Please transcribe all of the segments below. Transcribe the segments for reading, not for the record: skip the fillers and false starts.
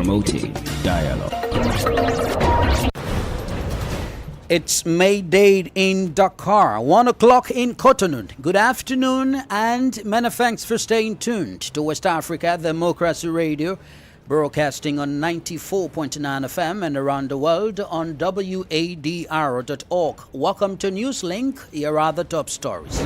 promoting dialogue. It's May Day in Dakar, 1 o'clock in Cotonou. Good afternoon and many thanks for staying tuned to West Africa Democracy Radio, broadcasting on 94.9 FM and around the world on wadr.org. Welcome to Newslink. Here are the top stories.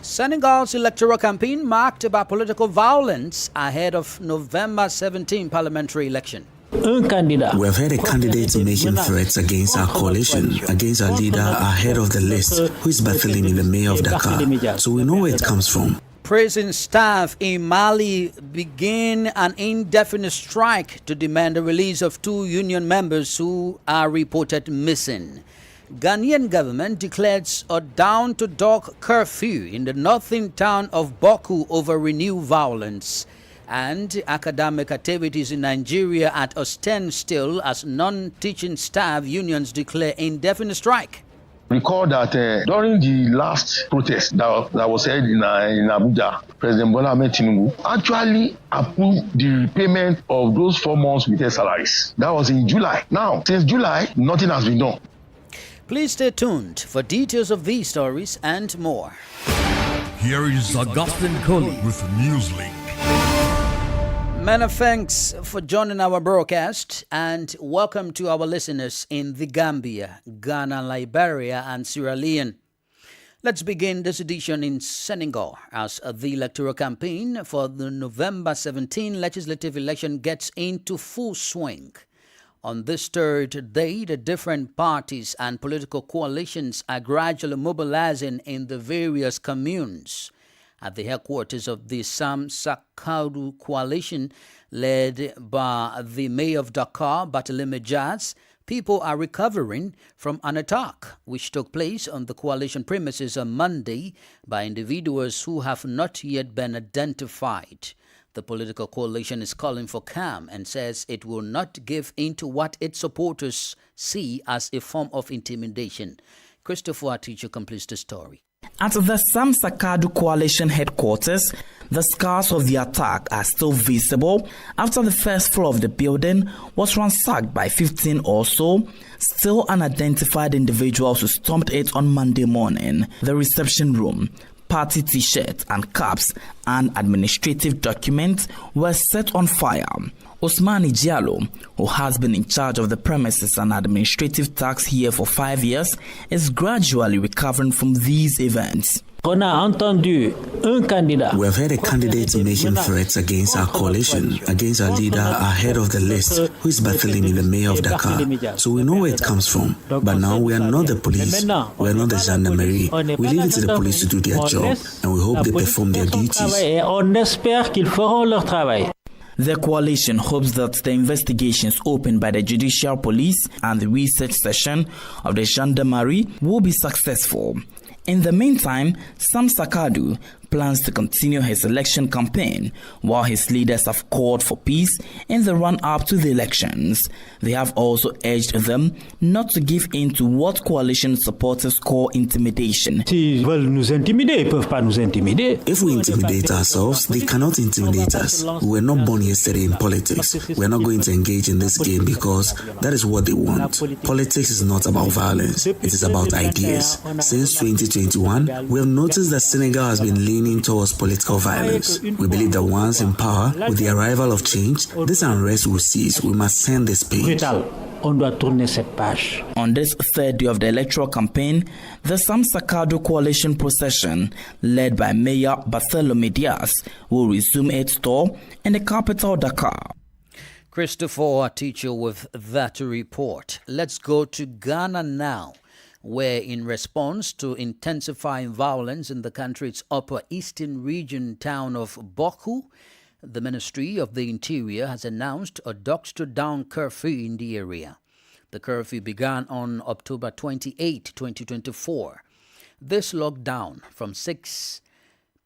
Senegal's electoral campaign marked by political violence ahead of November 17 parliamentary election. We have had a candidate making threats against our coalition, against our leader ahead of the list, who is battling in the mayor of Dakar. So we know where it comes from. Prison staff in Mali begin an indefinite strike to demand the release of 2 union members who are reported missing. Ghanaian government declares a down-to-dark curfew in the northern town of Boku over renewed violence. And academic activities in Nigeria at a standstill as non-teaching staff unions declare indefinite strike. Recall that during the last protest that was held in Abuja, President Bola Ahmed Tinubu actually approved the repayment of those 4 months with their salaries. That was in July. Now, since July, nothing has been done. Please stay tuned for details of these stories and more. Here is Augustine Coley with Newslink. Many thanks for joining our broadcast and welcome to our listeners in the Gambia, Ghana, Liberia and Sierra Leone. Let's begin this edition in Senegal as the electoral campaign for the November 17 legislative election gets into full swing. On this third day, the different parties and political coalitions are gradually mobilizing in the various communes. At the headquarters of the Sam Sakadu coalition, led by the mayor of Dakar, Barthelemy Diaz, people are recovering from an attack which took place on the coalition premises on Monday by individuals who have not yet been identified. The political coalition is calling for calm and says it will not give in to what its supporters see as a form of intimidation. Christopher Aticho completes the story. At the Sam Sakadu coalition headquarters, the scars of the attack are still visible after the first floor of the building was ransacked by 15 or so still unidentified individuals who stormed it on Monday morning. The reception room, party t-shirts and caps and administrative documents were set on fire. Ousmane Diallo, who has been in charge of the premises and administrative tasks here for 5 years, is gradually recovering from these events. We have had a candidate making threats against our coalition, against our leader ahead of the list, who is battling in the mayor of Dakar. So we know where it comes from. But now we are not the police, we are not the gendarmerie. We leave it to the police to do their job, and we hope they perform their duties. The coalition hopes that the investigations opened by the Judicial Police and the research session of the Gendarmerie will be successful. In the meantime, Sam Sakadu plans to continue his election campaign while his leaders have called for peace in the run-up to the elections. They have also urged them not to give in to what coalition supporters call intimidation. If we intimidate ourselves, they cannot intimidate us. We were not born yesterday in politics. We are not going to engage in this game because that is what they want. Politics is not about violence. It is about ideas. Since 2021, we have noticed that Senegal has been leaning towards political violence. We believe that once in power, with the arrival of change, this unrest will cease. We must send this page. On this third day of the electoral campaign, the Sam Sakadu coalition procession, led by Mayor Barthelemy Diaz, will resume its tour in the capital Dakar. Christopher Aticho with that report. Let's go to Ghana now, where in response to intensifying violence in the country's upper eastern region town of Boku, the Ministry of the Interior has announced a dusk-to-dawn curfew in the area. The curfew began on October 28, 2024. This lockdown from 6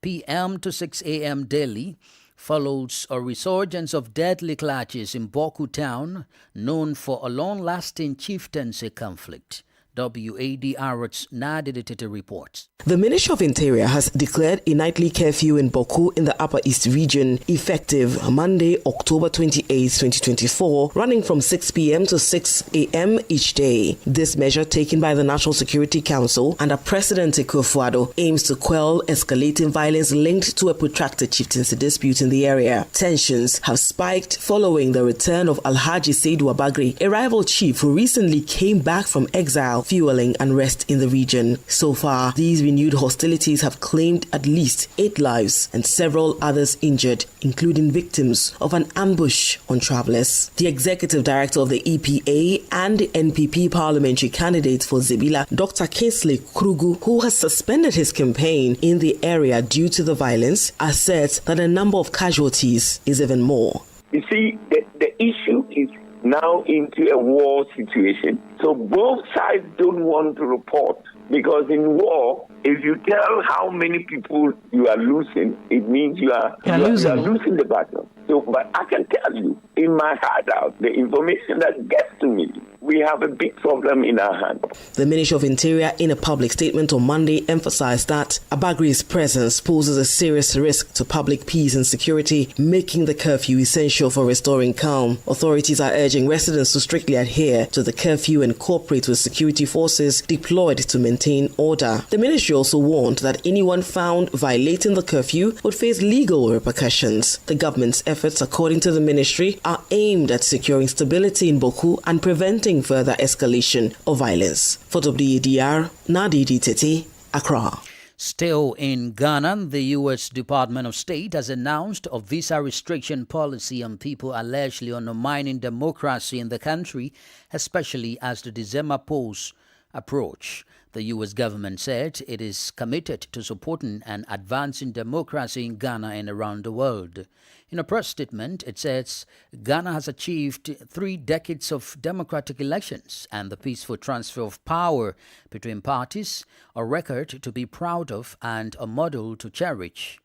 p.m. to 6 a.m. daily follows a resurgence of deadly clashes in Boku town, known for a long-lasting chieftaincy conflict. WADR's Nadide Tete reports. The Ministry of Interior has declared a nightly curfew in Boku in the Upper East region effective Monday, October 28, 2024, running from 6 p.m. to 6 a.m. each day. This measure taken by the National Security Council under President Akufo-Addo aims to quell escalating violence linked to a protracted chieftaincy dispute in the area. Tensions have spiked following the return of Alhaji Saidu Abagri, a rival chief who recently came back from exile, fueling unrest in the region. So far, these renewed hostilities have claimed at least 8 lives and several others injured, including victims of an ambush on travelers. The executive director of the EPA and the NPP parliamentary candidate for Zebila, Dr. Kingsley Krugu, who has suspended his campaign in the area due to the violence, asserts that the number of casualties is even more. You see, the issue is now into a war situation. So both sides don't want to report, because in war, if you tell how many people you are losing, it means you are losing the battle. So, but I can tell you, in my heart out, the information that gets to me, we have a big problem in our hands. The Ministry of Interior, in a public statement on Monday, emphasized that Abagri's presence poses a serious risk to public peace and security, making the curfew essential for restoring calm. Authorities are urging residents to strictly adhere to the curfew and cooperate with security forces deployed to maintain order. The ministry also warned that anyone found violating the curfew would face legal repercussions. The government's efforts, according to the ministry, are aimed at securing stability in Boku and preventing further escalation of violence. For WADR, Nadide Tete, Accra. Still in Ghana, the U.S. Department of State has announced a visa restriction policy on people allegedly undermining democracy in the country, especially as the December polls approach. The U.S. government said it is committed to supporting and advancing democracy in Ghana and around the world. In a press statement, it says Ghana has achieved 3 decades of democratic elections and the peaceful transfer of power between parties, a record to be proud of and a model to cherish.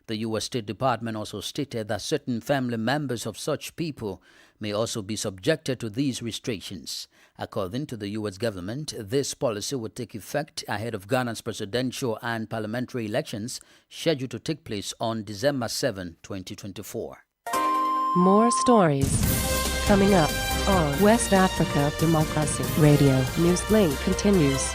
The U.S. State Department also stated that certain family members of such people may also be subjected to these restrictions. According to the U.S. government, this policy would take effect ahead of Ghana's presidential and parliamentary elections scheduled to take place on December 7, 2024. More stories coming up on West Africa Democracy Radio. Newslink continues.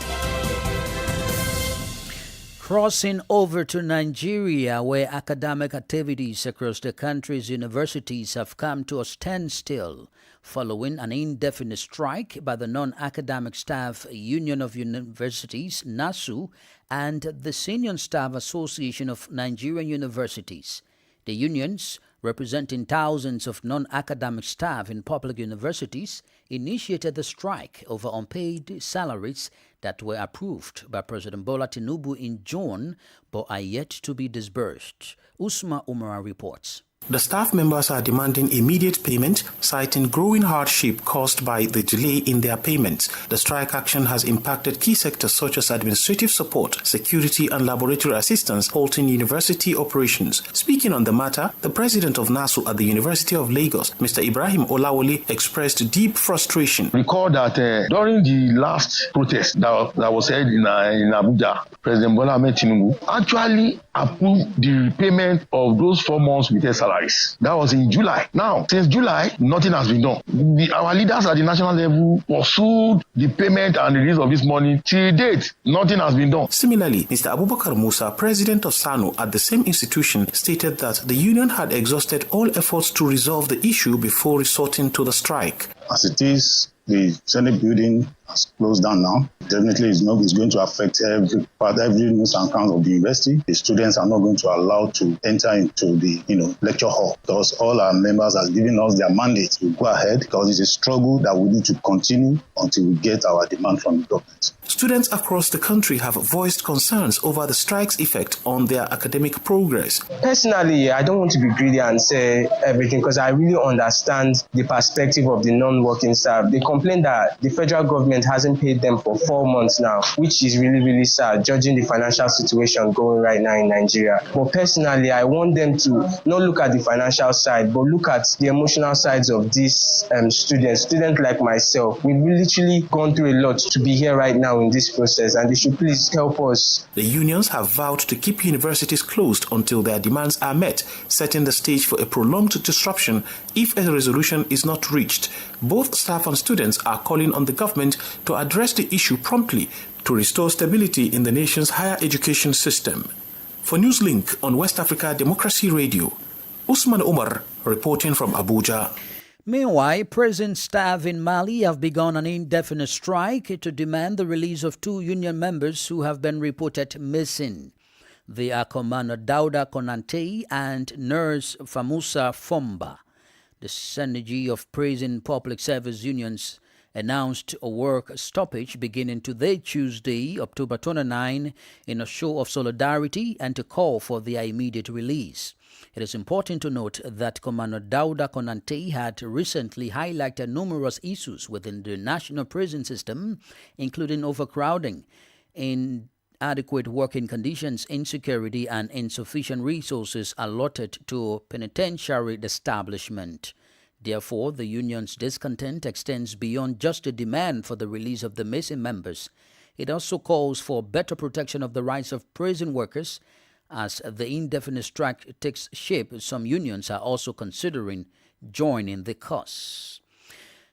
Crossing over to Nigeria, where academic activities across the country's universities have come to a standstill following an indefinite strike by the Non-Academic Staff Union of Universities, NASU, and the Senior Staff Association of Nigerian Universities. The unions, representing thousands of non-academic staff in public universities, initiated the strike over unpaid salaries that were approved by President Bola Tinubu in June but are yet to be disbursed. Usma Umara reports. The staff members are demanding immediate payment, citing growing hardship caused by the delay in their payments. The strike action has impacted key sectors such as administrative support, security and laboratory assistance, halting university operations. Speaking on the matter, the president of NASU at the University of Lagos, Mr. Ibrahim Olawole, expressed deep frustration. Recall that during the last protest that was held in Abuja, President Bola Tinubu actually approved the repayment of those 4 months with salaries. That was in July. Now, since July, nothing has been done. Our leaders at the national level pursued the payment and release of this money. Till date, nothing has been done. Similarly, Mr. Abubakar Musa, president of SANU at the same institution, stated that the union had exhausted all efforts to resolve the issue before resorting to the strike. As it is, the Senate building has closed down now. Definitely it's going to affect every news and count of the university. The students are not going to allow to enter into the lecture hall because all our members have given us their mandate to go ahead because it's a struggle that we need to continue until we get our demand from the government. Students across the country have voiced concerns over the strike's effect on their academic progress. Personally, I don't want to be greedy and say everything because I really understand the perspective of the non-working staff. They complain that the federal government government hasn't paid them for 4 months now, which is really, really sad, judging the financial situation going right now in Nigeria. But personally, I want them to not look at the financial side, but look at the emotional sides of these students like myself. We've literally gone through a lot to be here right now in this process, and they should please help us. The unions have vowed to keep universities closed until their demands are met, setting the stage for a prolonged disruption if a resolution is not reached. Both staff and students are calling on the government to address the issue promptly to restore stability in the nation's higher education system. For Newslink on West Africa Democracy Radio, Usman Umar reporting from Abuja. Meanwhile, prison staff in Mali have begun an indefinite strike to demand the release of 2 union members who have been reported missing. They are Commander Dauda Konante and Nurse Famusa Fomba. The Synergy of Prison Public Service Unions announced a work stoppage beginning today, Tuesday, October 29, in a show of solidarity and to call for their immediate release. It is important to note that Commander Dauda Konante had recently highlighted numerous issues within the national prison system, including overcrowding, inadequate working conditions, insecurity, and insufficient resources allotted to penitentiary establishment. Therefore, the union's discontent extends beyond just a demand for the release of the missing members. It also calls for better protection of the rights of prison workers. As the indefinite strike takes shape, some unions are also considering joining the cause.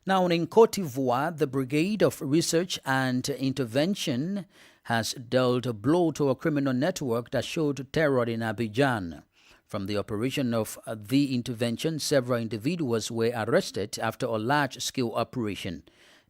Now, in Côte d'Ivoire, the Brigade of Research and Intervention has dealt a blow to a criminal network that showed terror in Abidjan. From the operation of the intervention, several individuals were arrested after a large-scale operation.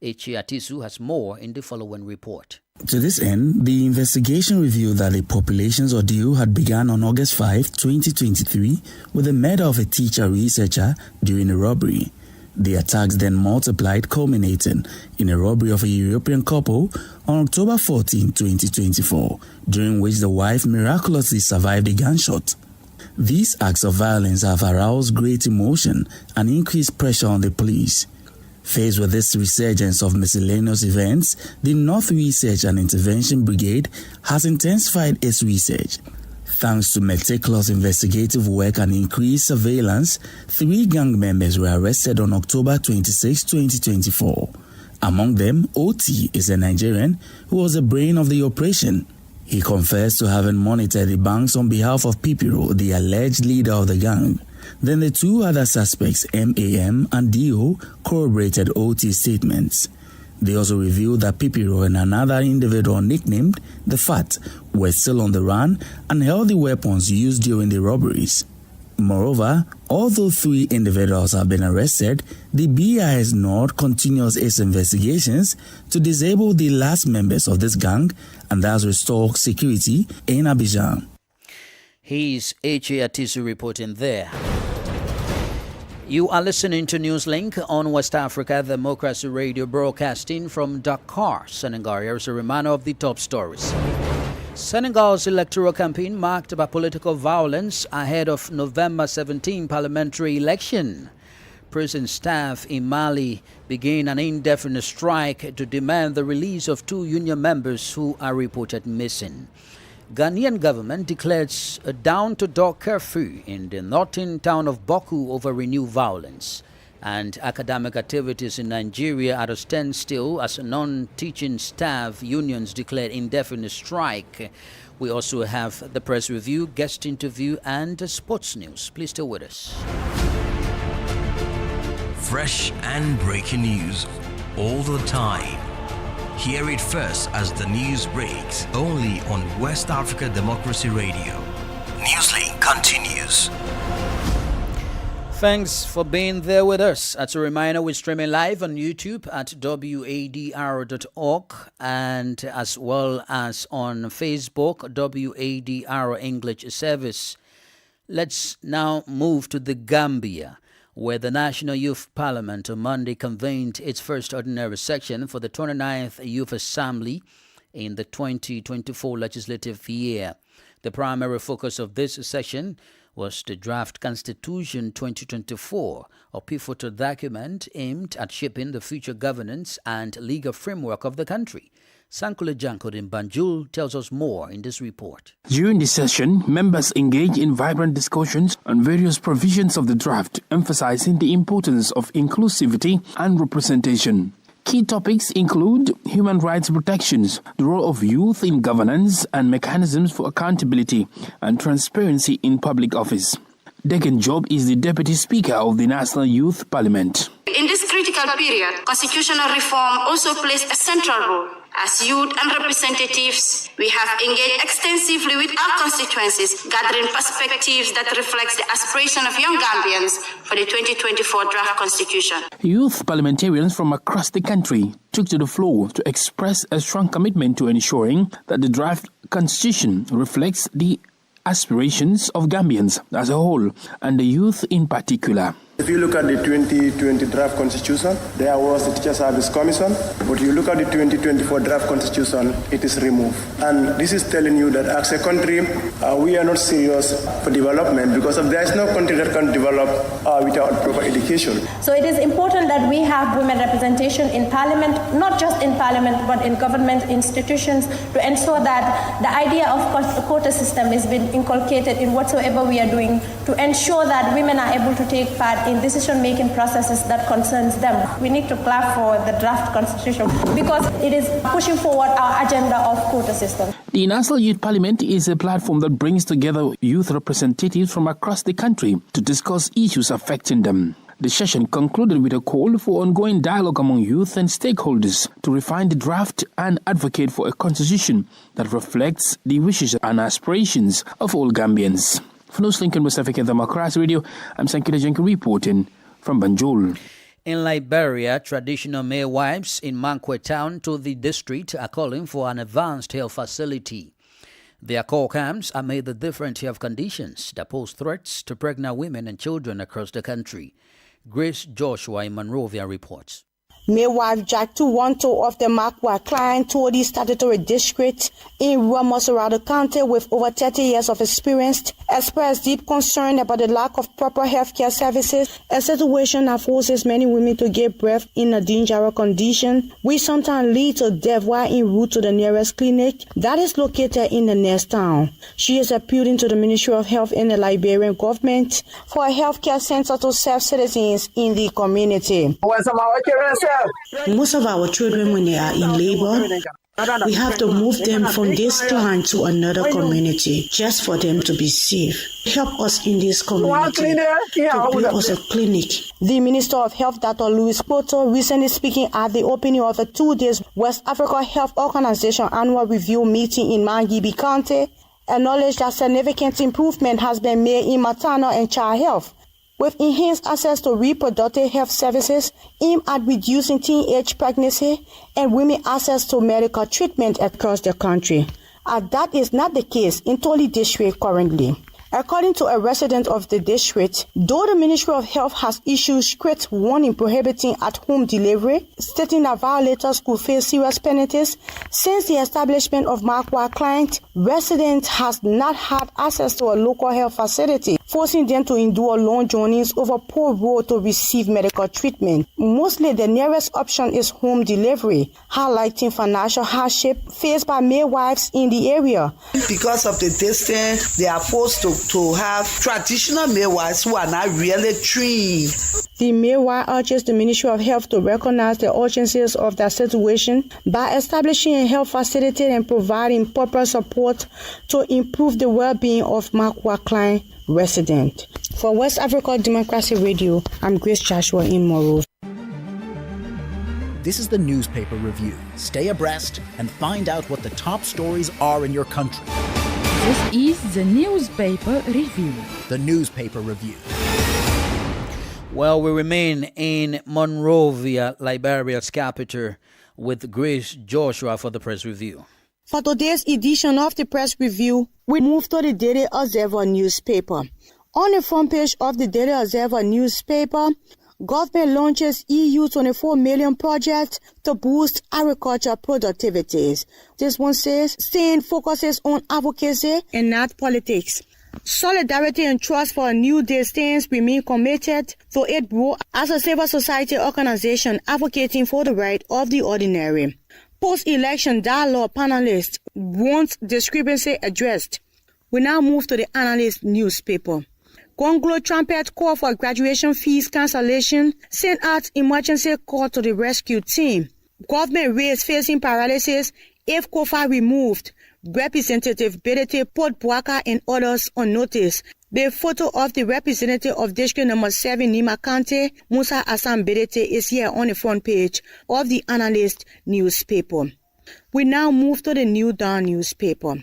Echi Atisu has more in the following report. To this end, the investigation revealed that the population's ordeal had begun on August 5, 2023, with the murder of a teacher-researcher during a robbery. The attacks then multiplied, culminating in a robbery of a European couple on October 14, 2024, during which the wife miraculously survived a gunshot. These acts of violence have aroused great emotion and increased pressure on the police. Faced with this resurgence of miscellaneous events, the North Research and Intervention Brigade has intensified its research. Thanks to meticulous investigative work and increased surveillance, 3 gang members were arrested on October 26, 2024. Among them, OT is a Nigerian who was the brain of the operation. He confessed to having monitored the banks on behalf of Pipiro, the alleged leader of the gang. Then the 2 other suspects, MAM and DO, corroborated OT's statements. They also revealed that Pipiro and another individual nicknamed The Fat were still on the run and held the weapons used during the robberies. Moreover, although 3 individuals have been arrested, the BIS Nord continues its investigations to disable the last members of this gang and thus restore security in Abidjan. He's Echi Atisu reporting there. You are listening to Newslink on West Africa Democracy Radio, broadcasting from Dakar, Senegal. Here's a reminder of the top stories. Senegal's electoral campaign marked by political violence ahead of November 17 parliamentary election. Prison staff in Mali began an indefinite strike to demand the release of 2 union members who are reported missing. Ghanaian government declares a down-to-door curfew in the northern town of Boku over renewed violence. And academic activities in Nigeria are at a standstill as non-teaching staff unions declared indefinite strike. We also have the press review, guest interview, and sports news. Please stay with us. Fresh and breaking news all the time. Hear it first as the news breaks, only on West Africa Democracy Radio. Newslink continues. Thanks for being there with us. As a reminder, we're streaming live on YouTube at wadr.org and as well as on Facebook, WADR English Service. Let's now move to the Gambia, where the National Youth Parliament on Monday convened its first ordinary session for the 29th Youth Assembly in the 2024 legislative year. The primary focus of this session was the Draft Constitution 2024, a pivotal document aimed at shaping the future governance and legal framework of the country. Sankule Jankod in Banjul tells us more in this report. During the session, members engaged in vibrant discussions on various provisions of the draft, emphasizing the importance of inclusivity and representation. Key topics include human rights protections, the role of youth in governance, and mechanisms for accountability and transparency in public office. Degan Job is the Deputy Speaker of the National Youth Parliament. In this critical period, constitutional reform also plays a central role. As youth and representatives, we have engaged extensively with our constituencies, gathering perspectives that reflect the aspiration of young Gambians for the 2024 draft constitution. Youth parliamentarians from across the country took to the floor to express a strong commitment to ensuring that the draft constitution reflects the aspirations of Gambians as a whole and the youth in particular. If you look at the 2020 draft constitution, there was the Teacher Service Commission, but you look at the 2024 draft constitution, it is removed. And this is telling you that as a country, we are not serious for development because there is no country that can develop without proper education. So it is important that we have women representation in parliament, not just in parliament, but in government institutions to ensure that the idea of the quota system is being inculcated in whatsoever we are doing to ensure that women are able to take part in decision-making processes that concerns them. We need to clap for the draft constitution because it is pushing forward our agenda of quota system. The National Youth Parliament is a platform that brings together youth representatives from across the country to discuss issues affecting them. The session concluded with a call for ongoing dialogue among youth and stakeholders to refine the draft and advocate for a constitution that reflects the wishes and aspirations of all Gambians. For Newslink and West African Democracy Radio, I'm Sankita Jenkin reporting from Banjul. In Liberia, traditional midwives in Mankwe town to the district are calling for an advanced health facility. Their call camps amid the different health conditions that pose threats to pregnant women and children across the country. Grace Joshua in Monrovia reports. Midwife Jack Tuwanto of the Makwa client told the statutory district in Ramos-Orado County with over 30 years of experience expressed deep concern about the lack of proper healthcare services, a situation that forces many women to give birth in a dangerous condition, which sometimes leads to death while en route to the nearest clinic that is located in the next town. She is appealing to the Ministry of Health and the Liberian government for a healthcare center to serve citizens in the community. Most of our children, when they are in labor, we have to move them from this clan to another community just for them to be safe. Help us in this community to build us a clinic. The Minister of Health, Dr. Louis Poto, recently speaking at the opening of a 2-day West Africa Health Organization annual review meeting in Mangibi County, acknowledged that significant improvement has been made in maternal and child health, with enhanced access to reproductive health services aimed at reducing teenage pregnancy and women access to medical treatment across the country. And that is not the case in Toli district currently. According to a resident of the district, though the Ministry of Health has issued strict warning prohibiting at-home delivery, stating that violators could face serious penalties, since the establishment of Makwa client, residents has not had access to a local health facility, forcing them to endure long journeys over poor road to receive medical treatment. Mostly the nearest option is home delivery, highlighting financial hardship faced by midwives in the area. Because of the distance, they are forced to have traditional midwives who are not really trained. The midwife urges the Ministry of Health to recognize the urgencies of that situation by establishing a health facility and providing proper support to improve the well-being of Makwa client residents. For West Africa Democracy Radio, I'm Grace Joshua in Monrovia. This is the newspaper review. Stay abreast and find out what the top stories are in your country. This is the newspaper review. The newspaper review. Well, we remain in Monrovia, Liberia's capital, with Grace Joshua for the press review. For today's edition of the press review, we move to the Daily Observer newspaper. On the front page of the Daily Observer newspaper, government launches EU 24 million project to boost agriculture productivities. This one says, staying focuses on advocacy and not politics. Solidarity and Trust for a New Day stands remain committed to its role as a civil society organization advocating for the right of the ordinary. Post-election dialogue panelists want discrepancy addressed. We now move to the analyst newspaper. Gonglo Trumpet call for graduation fees cancellation, send out emergency call to the rescue team. Government rates facing paralysis if COFA removed. Representative Bedete put Bouaka and others on notice. The photo of the representative of District Number 7, Nima Kante, Musa Assam Bedete, is here on the front page of the analyst newspaper. We now move to the New Dawn newspaper.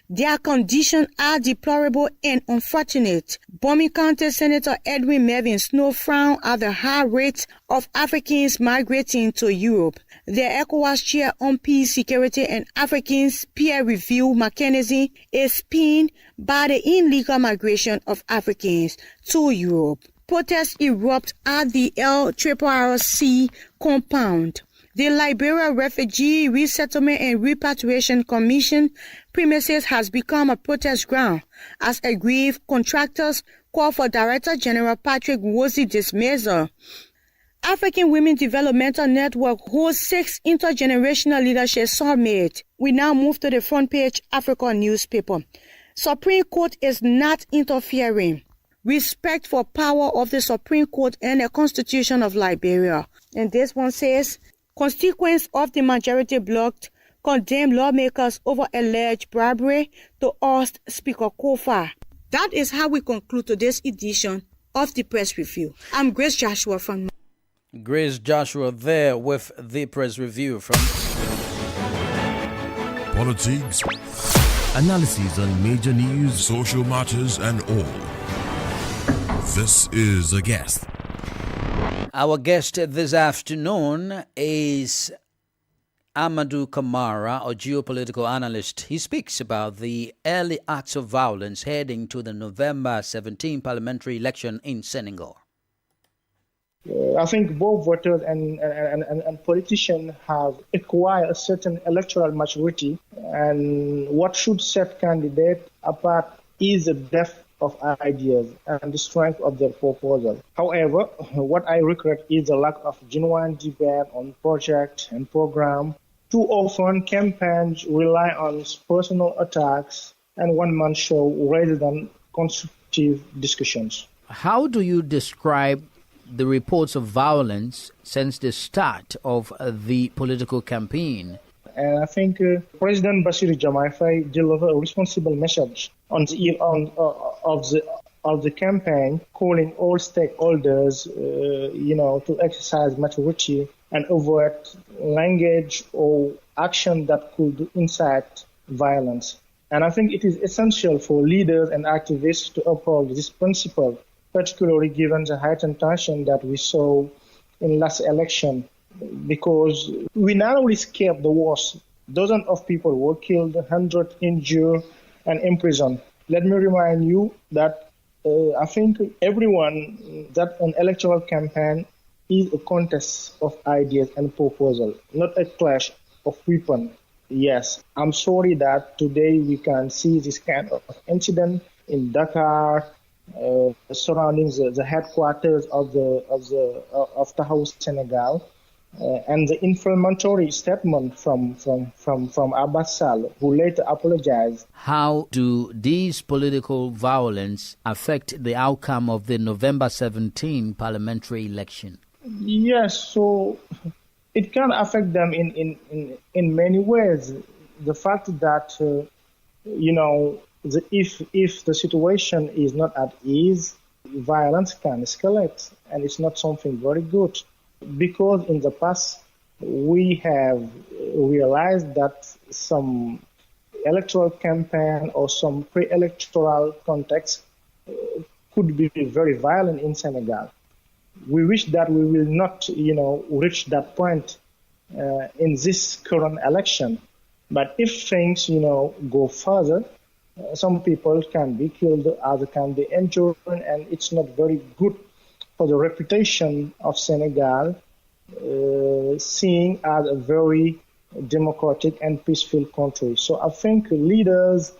Their conditions are deplorable and unfortunate. Bomi County Senator Edwin Mervyn Snow frowned at the high rates of Africans migrating to Europe. The ECOWAS Chair on Peace, Security and Africans peer review mechanism is pinned by the illegal migration of Africans to Europe. Protests erupt at the LRRC compound. The Liberia Refugee Resettlement and Repatriation Commission premises has become a protest ground as aggrieved contractors call for Director General Patrick Wozi dismissal. African Women Developmental Network hosts 6th Intergenerational Leadership Summit. We now move to the front page Africa newspaper. Supreme Court is not interfering. Respect for power of the Supreme Court and the Constitution of Liberia. And this one says, constituents of the majority bloc condemn lawmakers over alleged bribery to oust Speaker Kofa. That is how we conclude today's edition of the Press Review. I'm Grace Joshua from... Grace Joshua there with the Press Review from... Politics, analysis on major news, social matters and all. This is a guest. Our guest this afternoon is Amadou Kamara, a geopolitical analyst. He speaks about the early acts of violence heading to the November 17 parliamentary election in Senegal. I think both voters and politicians have acquired a certain electoral maturity, and what should set candidates apart is the depth of ideas and the strength of their proposal. However, what I regret is the lack of genuine debate on project and program. Too often, campaigns rely on personal attacks and one-man show rather than constructive discussions. How do you describe the reports of violence since the start of the political campaign? And I think President Bassirou Diomaye Faye delivered a responsible message on the eve of the campaign, calling all stakeholders, to exercise maturity and avoid language or action that could incite violence. And I think it is essential for leaders and activists to uphold this principle, particularly given the heightened tension that we saw in last election, because we not only escaped the worst, dozens of people were killed, hundreds injured and imprisoned. Let me remind you that I think everyone that an electoral campaign is a contest of ideas and proposals, not a clash of weapons. Yes, I'm sorry that today we can see this kind of incident in Dakar, surrounding the headquarters of Tahaou, Senegal, and the inflammatory statement from Abbas Sall, who later apologized. How do these political violence affect the outcome of the November 17 parliamentary election? Yes, so it can affect them in many ways. The fact that if the situation is not at ease, violence can escalate, and it's not something very good. Because in the past, we have realized that some electoral campaign or some pre-electoral context could be very violent in Senegal. We wish that we will not, reach that point in this current election. But if things, go further, some people can be killed, others can be injured, and it's not very good for the reputation of Senegal, seen as a very democratic and peaceful country. So I think leaders,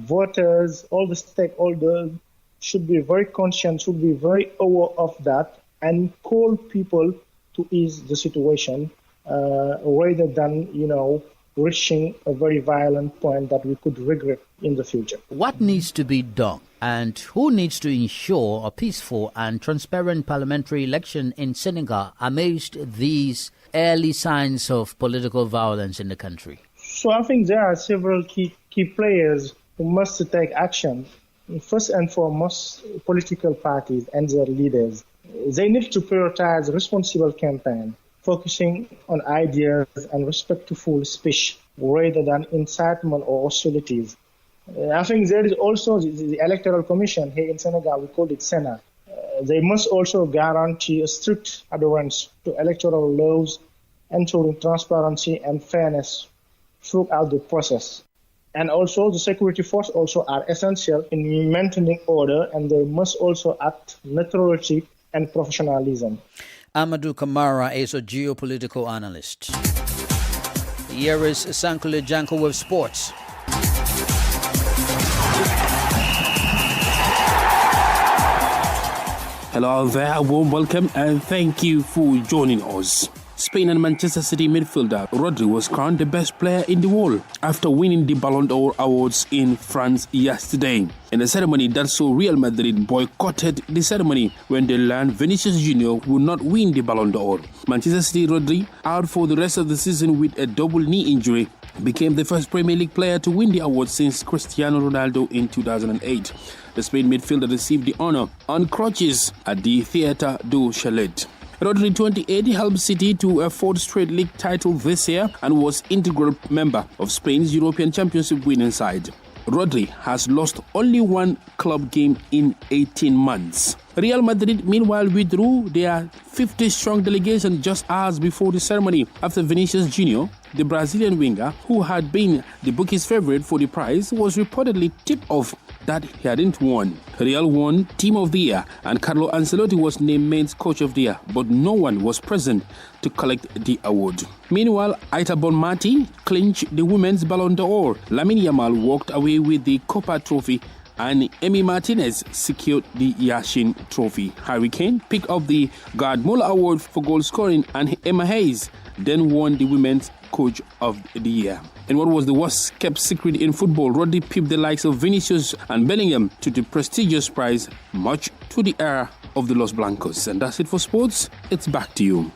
voters, all the stakeholders should be very conscious, should be very aware of that, and call people to ease the situation rather than, reaching a very violent point that we could regret in the future. What needs to be done, and who needs to ensure a peaceful and transparent parliamentary election in Senegal amidst these early signs of political violence in the country? So I think there are several key players who must take action. First and foremost, political parties and their leaders. They need to prioritize responsible campaign, focusing on ideas and respectful speech rather than incitement or hostilities. I think there is also the Electoral Commission here in Senegal, we call it SENA. They must also guarantee a strict adherence to electoral laws, ensuring transparency and fairness throughout the process. And also the security forces also are essential in maintaining order, and they must also act neutrality and professionalism. Amadou Kamara is a geopolitical analyst. Here is Sankule Janko with sports. Hello there, a warm welcome and thank you for joining us. Spain and Manchester City midfielder Wadr was crowned the best player in the world after winning the Ballon d'Or awards in France yesterday. In the ceremony that saw Real Madrid boycotted the ceremony when they learned Vinicius Jr. would not win the Ballon d'Or. Manchester City Wadr, out for the rest of the season with a double knee injury, became the first Premier League player to win the award since Cristiano Ronaldo in 2008. The Spain midfielder received the honor on crutches at the Theatre du Chalet. Wadr, 28, helped City to a fourth straight league title this year and was integral member of Spain's European Championship winning side. Wadr has lost only one club game in 18 months. Real Madrid, meanwhile, withdrew their 50-strong delegation just hours before the ceremony after Vinicius Jr., the Brazilian winger, who had been the bookies' favorite for the prize, was reportedly tipped off that he hadn't won. Real won Team of the Year and Carlo Ancelotti was named Men's Coach of the Year, but no one was present to collect the award. Meanwhile, Aita Bonmati clinched the Women's Ballon d'Or. Lamine Yamal walked away with the Copa Trophy and Emi Martinez secured the Yashin Trophy. Harry Kane picked up the Gerd Müller Award for goal scoring and Emma Hayes then won the Women's Coach of the Year. And what was the worst kept secret in football, Wadr pipped the likes of Vinicius and Bellingham to the prestigious prize, much to the ire of the Los Blancos. And that's it for sports. It's back to you.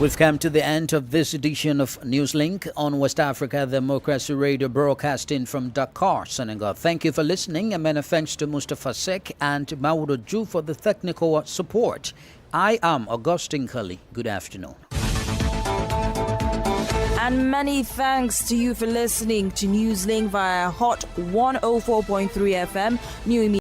We've come to the end of this edition of Newslink on West Africa Democracy Radio, broadcasting from Dakar, Senegal. Thank you for listening, and many thanks to Mustafa Sek and Mauro Ju for the technical support. I am Augustine Cully. Good afternoon. And many thanks to you for listening to Newslink via Hot 104.3 FM, New